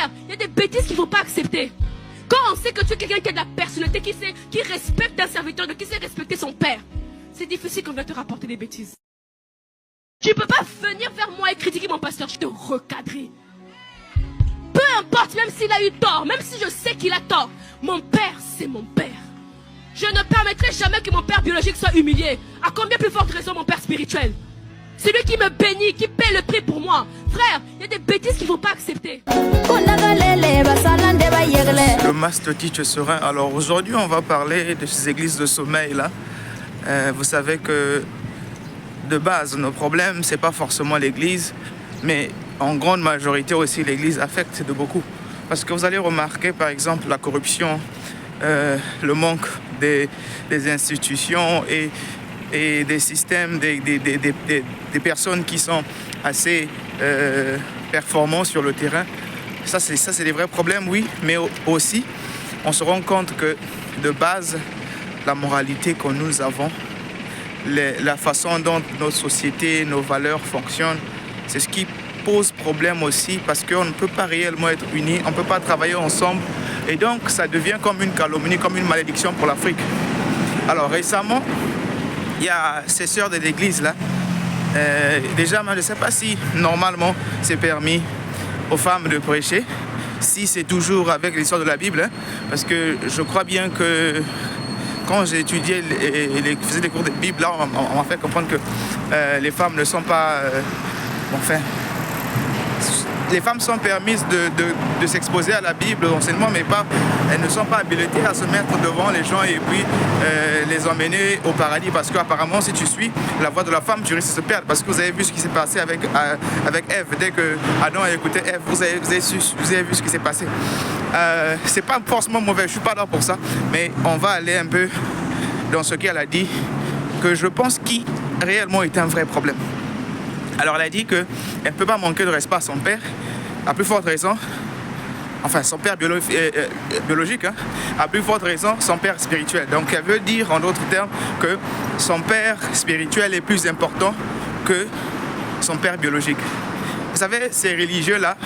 Frère, il y a des bêtises qu'il ne faut pas accepter. Quand on sait que tu es quelqu'un qui a de la personnalité, qui respecte un serviteur, qui sait respecter son père, c'est difficile qu'on va te rapporter des bêtises. Tu ne peux pas venir vers moi et critiquer mon pasteur, je te recadrer. Peu importe, même s'il a eu tort, même si je sais qu'il a tort, mon père, c'est mon père. Je ne permettrai jamais que mon père biologique soit humilié. À combien plus forte raison mon père spirituel? C'est lui qui me bénit, qui paie le prix pour moi. Frère, il y a des bêtises qu'il ne faut pas accepter. Le Master Teacher Serein. Alors aujourd'hui, on va parler de ces églises de sommeil là. Vous savez que de base, nos problèmes, c'est pas forcément l'église, mais en grande majorité aussi, l'église affecte de beaucoup. Parce que vous allez remarquer, par exemple, la corruption, le manque des institutions et des systèmes, des personnes qui sont assez performants sur le terrain. Ça, c'est des vrais problèmes, oui, mais aussi, on se rend compte que de base, la moralité que nous avons, la façon dont notre société, nos valeurs fonctionnent, c'est ce qui pose problème aussi parce qu'on ne peut pas réellement être unis, on ne peut pas travailler ensemble et donc ça devient comme une calomnie, comme une malédiction pour l'Afrique. Alors récemment, il y a ces sœurs de l'église là, déjà je ne sais pas si normalement c'est permis aux femmes de prêcher, si c'est toujours avec l'histoire de la Bible, hein, parce que je crois bien que quand j'ai étudié et faisais des cours de Bible, là, on m'a fait comprendre que les femmes ne sont pas... enfin, les femmes sont permises de s'exposer à la Bible, aux enseignements, mais elles ne sont pas habilitées à se mettre devant les gens et puis les emmener au paradis. Parce qu'apparemment, si tu suis la voix de la femme, tu risques de se perdre. Parce que vous avez vu ce qui s'est passé avec Ève. Dès que Adam a écouté Ève, vous avez vu ce qui s'est passé. C'est pas forcément mauvais, je suis pas là pour ça, mais on va aller un peu dans ce qu'elle a dit, que je pense qui réellement est un vrai problème. Alors elle a dit qu'elle ne peut pas manquer de respect à son père, à plus forte raison, enfin son père biologique, hein, à plus forte raison son père spirituel. Donc elle veut dire en d'autres termes que son père spirituel est plus important que son père biologique. Vous savez, ces religieux-là,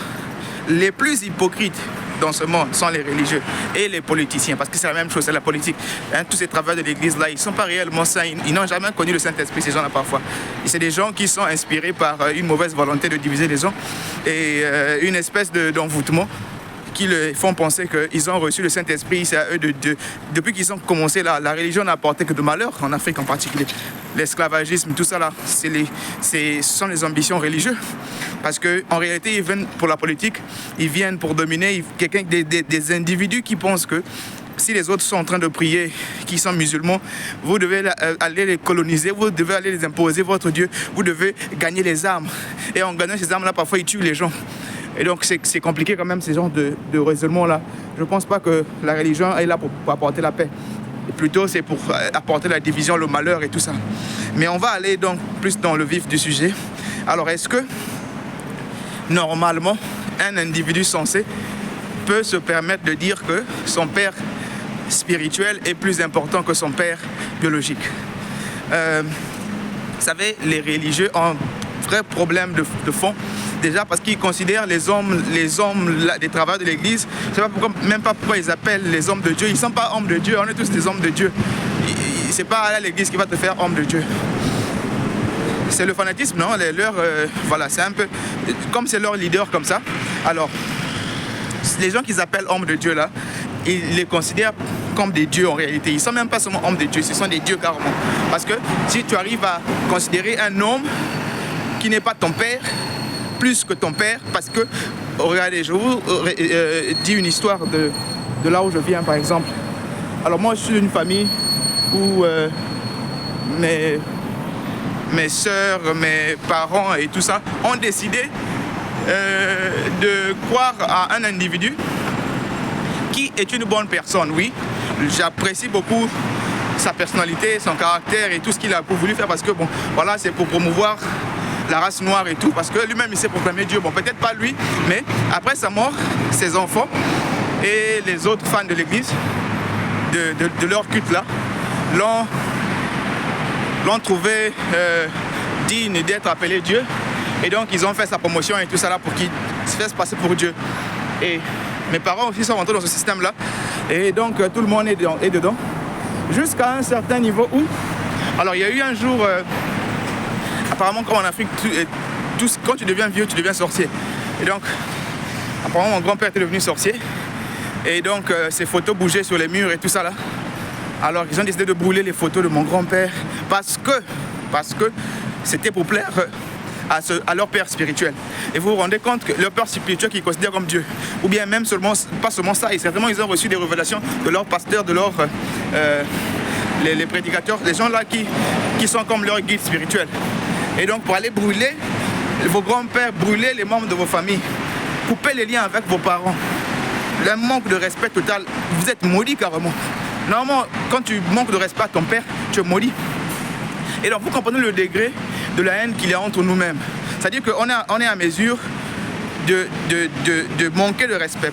les plus hypocrites dans ce monde sont les religieux et les politiciens, parce que c'est la même chose, c'est la politique. Hein, tous ces travailleurs de l'église là, ils ne sont pas réellement saints, ils n'ont jamais connu le Saint-Esprit, ces gens-là parfois. Et c'est des gens qui sont inspirés par une mauvaise volonté de diviser les gens et une espèce d'envoûtement qui les font penser qu'ils ont reçu le Saint-Esprit. C'est à eux depuis qu'ils ont commencé là, la religion n'a apporté que de malheur, en Afrique en particulier. L'esclavagisme, tout ça là, ce sont les ambitions religieuses. Parce qu'en réalité, ils viennent pour la politique, ils viennent pour dominer des individus qui pensent que si les autres sont en train de prier, qui sont musulmans, vous devez aller les coloniser, vous devez aller les imposer votre Dieu, vous devez gagner les armes. Et en gagnant ces armes-là, parfois, ils tuent les gens. Et donc, c'est compliqué quand même, ces genres de raisonnements-là. Je ne pense pas que la religion est là pour apporter la paix. Et plutôt, c'est pour apporter la division, le malheur et tout ça. Mais on va aller donc plus dans le vif du sujet. Alors, est-ce que, normalement, un individu sensé peut se permettre de dire que son père spirituel est plus important que son père biologique? Vous savez, les religieux ont un vrai problème de fond. Déjà parce qu'ils considèrent les hommes des travailleurs de l'église, je ne sais pas pourquoi, même pas pourquoi ils appellent les hommes de Dieu. Ils ne sont pas hommes de Dieu, on est tous des hommes de Dieu. Ce n'est pas à l'église qui va te faire homme de Dieu. C'est le fanatisme, non? Voilà, c'est un peu comme c'est leur leader comme ça. Alors, les gens qu'ils appellent hommes de Dieu là, ils les considèrent comme des dieux en réalité. Ils ne sont même pas seulement hommes de Dieu, ce sont des dieux carrément. Parce que si tu arrives à considérer un homme qui n'est pas ton père, plus que ton père, parce que, regardez, je vous dis une histoire de là où je viens, par exemple. Alors moi, je suis d'une famille où mes soeurs, mes parents et tout ça ont décidé de croire à un individu qui est une bonne personne, oui. J'apprécie beaucoup sa personnalité, son caractère et tout ce qu'il a voulu faire parce que, bon, voilà, c'est pour promouvoir la race noire et tout, parce que lui-même il s'est proclamé Dieu. Bon, peut-être pas lui, mais après sa mort, ses enfants et les autres fans de l'église, de leur culte là, l'ont trouvé digne d'être appelé Dieu. Et donc ils ont fait sa promotion et tout ça là pour qu'il se fasse passer pour Dieu. Et mes parents aussi sont rentrés dans ce système-là. Et donc, tout le monde est dedans. Jusqu'à un certain niveau où... Alors, il y a eu un jour... apparemment, comme en Afrique, quand tu deviens vieux, tu deviens sorcier. Et donc, apparemment, mon grand-père était devenu sorcier. Et donc, ses photos bougeaient sur les murs et tout ça là. Alors, ils ont décidé de brûler les photos de mon grand-père parce que c'était pour plaire à leur père spirituel. Et vous vous rendez compte que leur père spirituel qu'ils considèrent comme Dieu, ou bien même pas seulement ça, et certainement ils ont reçu des révélations de leurs pasteurs, de leurs les prédicateurs, les gens là qui sont comme leur guide spirituel. Et donc pour aller brûler vos grands-pères, brûler les membres de vos familles, couper les liens avec vos parents, le manque de respect total, vous êtes maudit carrément. Normalement, quand tu manques de respect à ton père, tu es maudit. Et donc vous comprenez le degré de la haine qu'il y a entre nous-mêmes. C'est-à-dire qu'on est à mesure de manquer de respect.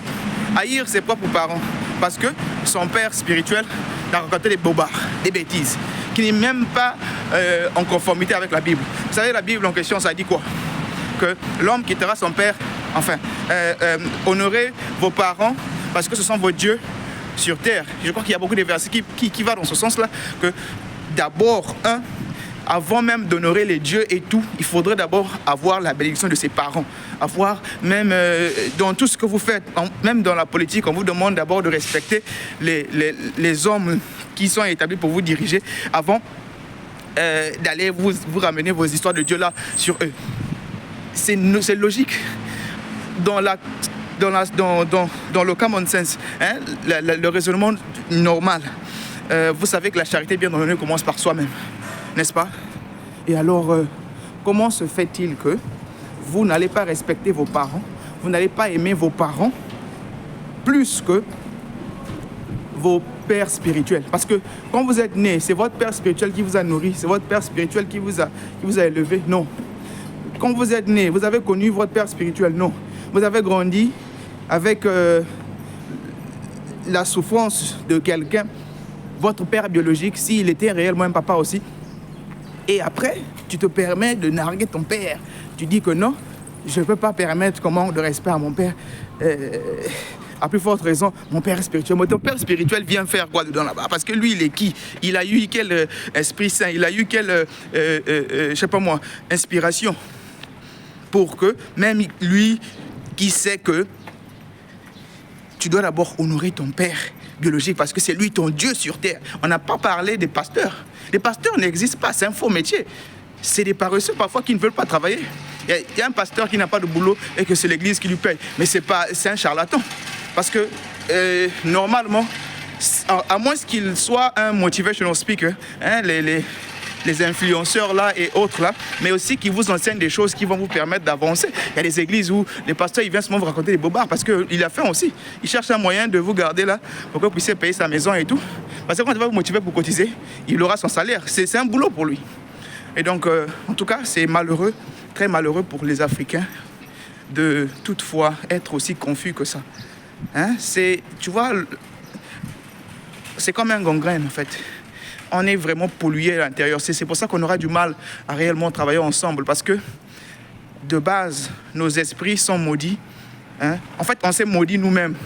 Haïr ses propres parents. Parce que son père spirituel a raconté des bobards, des bêtises, qui n'est même pas en conformité avec la Bible. Vous savez, la Bible en question, ça dit quoi? Que l'homme quittera son père, honorez vos parents parce que ce sont vos dieux sur terre. Je crois qu'il y a beaucoup de versets qui vont dans ce sens-là, que d'abord, avant même d'honorer les dieux et tout, il faudrait d'abord avoir la bénédiction de ses parents. Avoir même dans tout ce que vous faites, même dans la politique, on vous demande d'abord de respecter les hommes qui sont établis pour vous diriger avant d'aller vous ramener vos histoires de Dieu là sur eux. C'est logique. Dans le common sense, hein, le raisonnement normal. Vous savez que la charité bien ordonnée commence par soi-même. N'est-ce pas? Et alors, comment se fait-il que vous n'allez pas respecter vos parents, vous n'allez pas aimer vos parents plus que vos pères spirituels? Parce que quand vous êtes né, c'est votre père spirituel qui vous a nourri, c'est votre père spirituel qui vous a élevé. Non. Quand vous êtes né, vous avez connu votre père spirituel. Non. Vous avez grandi avec la souffrance de quelqu'un, votre père biologique, s'il était réellement un papa aussi. Et après, tu te permets de narguer ton père. Tu dis que non, je ne peux pas permettre qu'on manque de respect à mon père. À plus forte raison, mon père spirituel. Ton père spirituel vient faire quoi dedans là-bas? Parce que lui, il est qui? Il a eu quel esprit saint? Il a eu quelle, je sais pas moi, inspiration? Pour que même lui, qui sait que tu dois d'abord honorer ton père biologique parce que c'est lui ton Dieu sur terre. On n'a pas parlé des pasteurs. Les pasteurs n'existent pas, c'est un faux métier. C'est des paresseux parfois qui ne veulent pas travailler. Il y a un pasteur qui n'a pas de boulot et que c'est l'église qui lui paye. Mais c'est un charlatan. Parce que normalement, à moins qu'il soit un motivational speaker, hein, les influenceurs là et autres là, mais aussi qui vous enseignent des choses qui vont vous permettre d'avancer. Il y a des églises où les pasteurs ils viennent seulement vous raconter des bobards parce qu'il a faim aussi. Il cherche un moyen de vous garder là pour que vous puissiez payer sa maison et tout. Parce que quand il va vous motiver pour cotiser, il aura son salaire. C'est un boulot pour lui. Et donc, en tout cas, c'est malheureux, très malheureux pour les Africains de toutefois être aussi confus que ça. Hein? Tu vois, c'est comme un gangrène en fait. On est vraiment pollué à l'intérieur. C'est pour ça qu'on aura du mal à réellement travailler ensemble. Parce que, de base, nos esprits sont maudits. Hein? En fait, on s'est maudits nous-mêmes.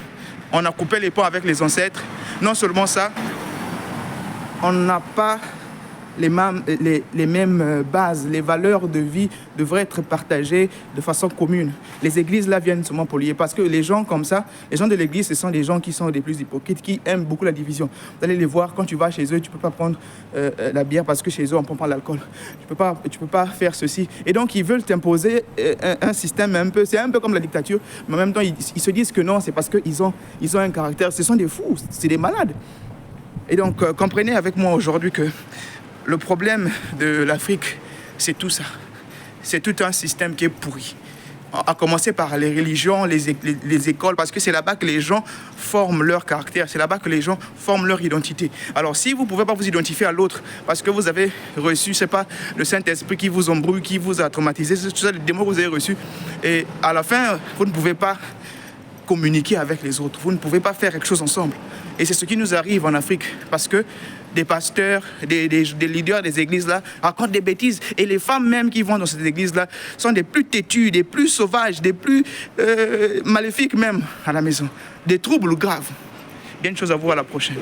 On a coupé les ponts avec les ancêtres. Non seulement ça, on n'a pas les mêmes bases. Les valeurs de vie devraient être partagées de façon commune. Les églises là viennent seulement polluer parce que les gens comme ça, les gens de l'église, ce sont des gens qui sont les plus hypocrites, qui aiment beaucoup la division. Vous allez les voir, quand tu vas chez eux, tu ne peux pas prendre la bière parce que chez eux, on ne prend pas l'alcool. Tu peux pas faire ceci. Et donc, ils veulent t'imposer un système un peu, c'est un peu comme la dictature, mais en même temps, ils se disent que non, c'est parce qu'ils ont un caractère. Ce sont des fous, c'est des malades. Et donc, comprenez avec moi aujourd'hui que le problème de l'Afrique, c'est tout ça. C'est tout un système qui est pourri. À commencer par les religions, les écoles, parce que c'est là-bas que les gens forment leur caractère, c'est là-bas que les gens forment leur identité. Alors si vous ne pouvez pas vous identifier à l'autre, parce que vous avez reçu, je sais pas, le Saint-Esprit qui vous embrouille, qui vous a traumatisé, c'est tout ça, les démons que vous avez reçus, et à la fin, vous ne pouvez pas communiquer avec les autres, vous ne pouvez pas faire quelque chose ensemble. Et c'est ce qui nous arrive en Afrique, parce que des pasteurs, des leaders des églises-là racontent des bêtises. Et les femmes même qui vont dans ces églises-là sont des plus têtues, des plus sauvages, des plus maléfiques même à la maison. Des troubles graves. Bien de choses à vous, à la prochaine.